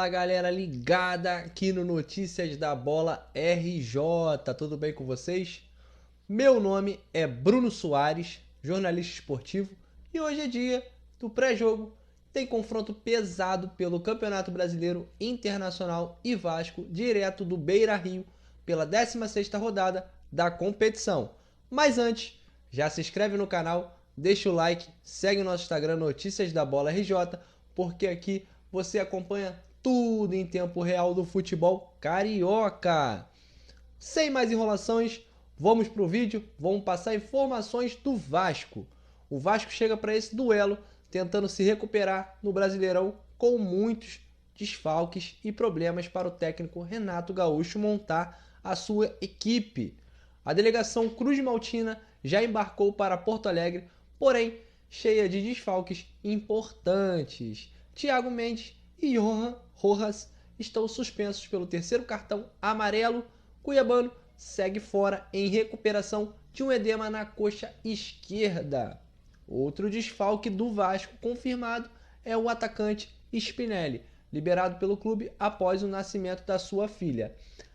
Fala galera ligada aqui no Notícias da Bola RJ, tudo bem com vocês? Meu nome é Bruno Soares, jornalista esportivo, e hoje é dia do pré-jogo. Tem confronto pesado pelo Campeonato Brasileiro Internacional e Vasco, direto do Beira-Rio, pela 16ª rodada da competição. Mas antes, já se inscreve no canal, deixa o like, segue nosso Instagram Notícias da Bola RJ, porque aqui você acompanha tudo em tempo real do futebol carioca. Sem mais enrolações, vamos pro vídeo, vamos passar informações do Vasco. O Vasco chega para esse duelo tentando se recuperar no Brasileirão com muitos desfalques e problemas para o técnico Renato Gaúcho montar a sua equipe. A delegação Cruz Maltina já embarcou para Porto Alegre, porém cheia de desfalques importantes. Thiago Mendes e Johan Rojas estão suspensos pelo terceiro cartão amarelo. Cuiabano segue fora em recuperação de um edema na coxa esquerda. Outro desfalque do Vasco confirmado é o atacante Spinelli, liberado pelo clube após o nascimento da sua filha.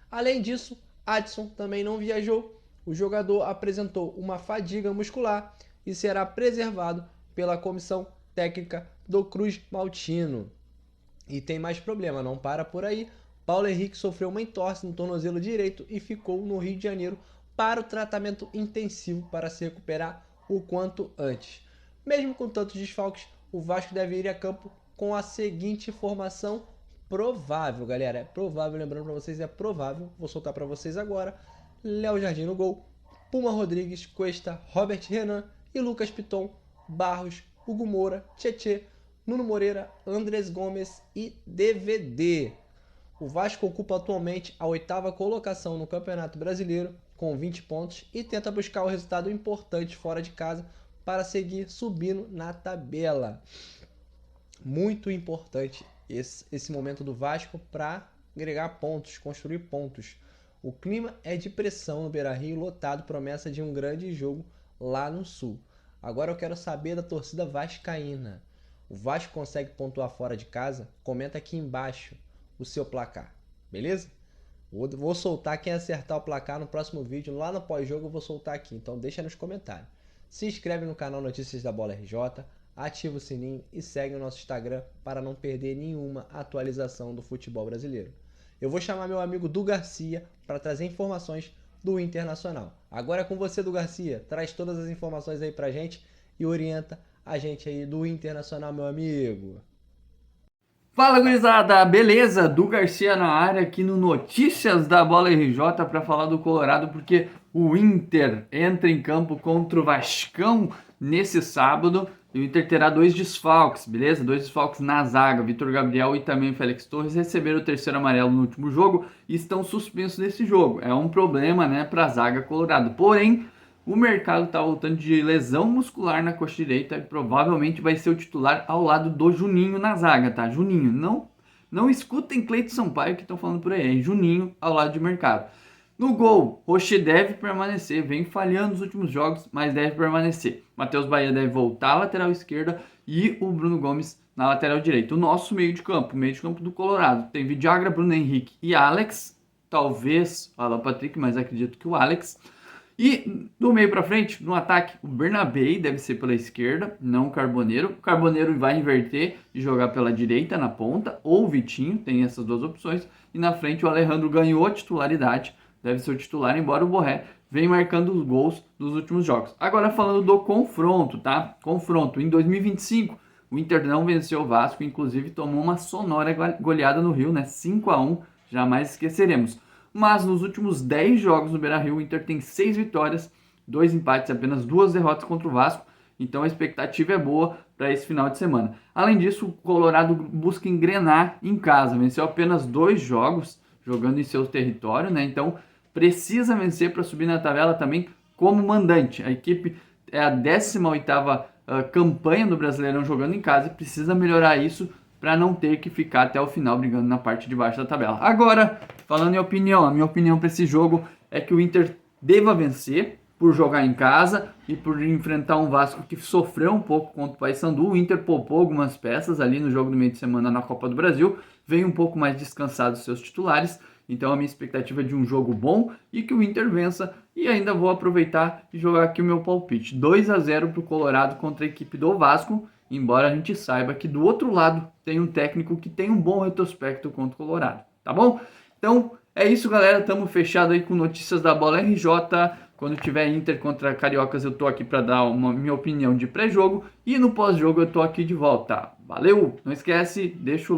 Além disso, Adson também não viajou. O jogador apresentou uma fadiga muscular e será preservado pela comissão técnica do Cruz Maltino. E tem mais problema, não para por aí. Paulo Henrique sofreu uma entorse no tornozelo direito e ficou no Rio de Janeiro para o tratamento intensivo para se recuperar o quanto antes. Mesmo com tantos desfalques, o Vasco deve ir a campo com a seguinte formação provável, galera. É provável, lembrando para vocês, é provável. Vou soltar para vocês agora. Léo Jardim no gol, Puma Rodrigues, Cuesta, Robert Renan e Lucas Piton, Barros, Hugo Moura, Tietê, Nuno Moreira, Andrés Gomes e DVD. O Vasco ocupa atualmente a 8ª colocação no Campeonato Brasileiro com 20 pontos e tenta buscar o resultado importante fora de casa para seguir subindo na tabela. Muito importante esse momento do Vasco para agregar pontos, construir pontos. O clima é de pressão no Beira-Rio, lotado, promessa de um grande jogo lá no Sul. Agora eu quero saber da torcida vascaína. O Vasco consegue pontuar fora de casa? Comenta aqui embaixo o seu placar, beleza? Vou soltar quem acertar o placar no próximo vídeo, lá no pós-jogo eu vou soltar aqui, então deixa nos comentários. Se inscreve no canal Notícias da Bola RJ, ativa o sininho e segue o nosso Instagram para não perder nenhuma atualização do futebol brasileiro. Eu vou chamar meu amigo Du Garcia para trazer informações do Internacional. Agora é com você, Du Garcia, traz todas as informações aí pra gente e orienta a gente aí do Internacional, meu amigo. Fala, gurizada, beleza? Du Garcia na área aqui no Notícias da Bola RJ para falar do Colorado, porque o Inter entra em campo contra o Vascão nesse sábado e o Inter terá 2 desfalques, beleza? 2 desfalques na zaga, Vitor Gabriel e também Félix Torres receberam o terceiro amarelo no último jogo e estão suspensos nesse jogo. É um problema, né, para a zaga colorado. Porém, o mercado está voltando de lesão muscular na coxa direita e provavelmente vai ser o titular ao lado do Juninho na zaga, tá? Juninho, não escutem Cleiton Sampaio que estão falando por aí, é Juninho ao lado de mercado. No gol, Rocher deve permanecer, vem falhando nos últimos jogos, mas deve permanecer. Matheus Bahia deve voltar à lateral esquerda e o Bruno Gomes na lateral direita. O nosso meio de campo do Colorado, tem Vidagra, Bruno Henrique e Alex, talvez Alan Patrick, mas acredito que o Alex. E do meio para frente, no ataque, o Bernabei deve ser pela esquerda, não o Carboneiro. O Carboneiro vai inverter e jogar pela direita na ponta, ou o Vitinho, tem essas duas opções. E na frente o Alejandro ganhou a titularidade, deve ser o titular, embora o Borré venha marcando os gols dos últimos jogos. Agora falando do confronto, tá? Confronto, em 2025, o Inter não venceu o Vasco, inclusive tomou uma sonora goleada no Rio, né? 5-1, jamais esqueceremos. Mas nos últimos 10 jogos no Beira-Rio, o Inter tem 6 vitórias, 2 empates e apenas 2 derrotas contra o Vasco. Então a expectativa é boa para esse final de semana. Além disso, o Colorado busca engrenar em casa. Venceu apenas 2 jogos, jogando em seu território, né? Então precisa vencer para subir na tabela também como mandante. A equipe é a 18ª campanha do Brasileirão jogando em casa e precisa melhorar isso para não ter que ficar até o final brigando na parte de baixo da tabela. Agora, falando em opinião, a minha opinião para esse jogo é que o Inter deva vencer, por jogar em casa e por enfrentar um Vasco que sofreu um pouco contra o Paysandu. O Inter poupou algumas peças ali no jogo do meio de semana na Copa do Brasil, veio um pouco mais descansado dos seus titulares, então a minha expectativa é de um jogo bom e que o Inter vença, e ainda vou aproveitar e jogar aqui o meu palpite, 2-0 para o Colorado contra a equipe do Vasco, embora a gente saiba que do outro lado tem um técnico que tem um bom retrospecto contra o Colorado, tá bom? Então é isso, galera, estamos fechados aí com notícias da Bola RJ. Quando tiver Inter contra Cariocas, eu tô aqui para dar minha opinião de pré-jogo, e no pós-jogo eu tô aqui de volta. Valeu! Não esquece, deixa o